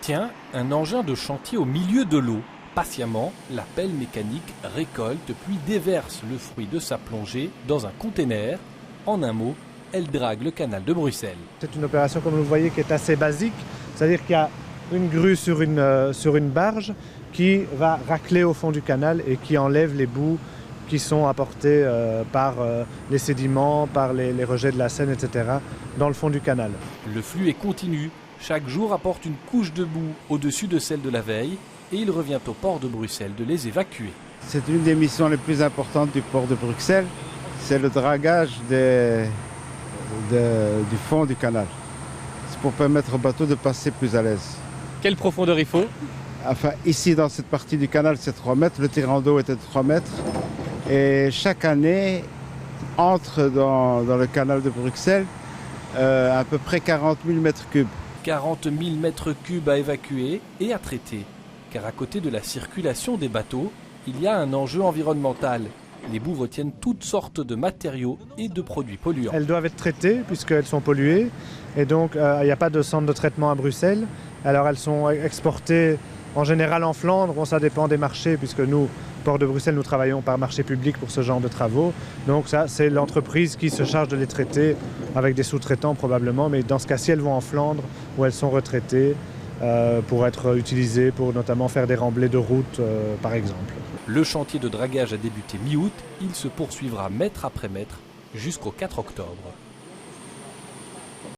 Tiens, un engin de chantier au milieu de l'eau. Patiemment, la pelle mécanique récolte puis déverse le fruit de sa plongée dans un conteneur. En un mot, elle drague le canal de Bruxelles. C'est une opération, comme vous le voyez, qui est assez basique. C'est-à-dire qu'il y a une grue sur une barge qui va racler au fond du canal et qui enlève les boues qui sont apportés par les sédiments, par les rejets de la Seine, etc., dans le fond du canal. Le flux est continu. Chaque jour apporte une couche de boue au-dessus de celle de la veille et il revient au port de Bruxelles de les évacuer. C'est une des missions les plus importantes du port de Bruxelles. C'est le dragage du fond du canal. C'est pour permettre au bateau de passer plus à l'aise. Quelle profondeur il faut? Enfin, ici, dans cette partie du canal, c'est 3 mètres. Le tirant d'eau était de 3 mètres. Et chaque année, entre dans le canal de Bruxelles à peu près 40 000 mètres cubes. 40 000 mètres cubes à évacuer et à traiter. Car à côté de la circulation des bateaux, il y a un enjeu environnemental. Les boues retiennent toutes sortes de matériaux et de produits polluants. Elles doivent être traitées puisqu'elles sont polluées. Et donc, il n'y a pas de centre de traitement à Bruxelles. Alors, elles sont exportées en général en Flandre. Bon, ça dépend des marchés puisque nous, Port de Bruxelles, nous travaillons par marché public pour ce genre de travaux. Donc ça, c'est l'entreprise qui se charge de les traiter avec des sous-traitants probablement. Mais dans ce cas-ci, elles vont en Flandre où elles sont retraitées pour être utilisées pour notamment faire des remblais de route, par exemple. Le chantier de dragage a débuté mi-août. Il se poursuivra mètre après mètre jusqu'au 4 octobre.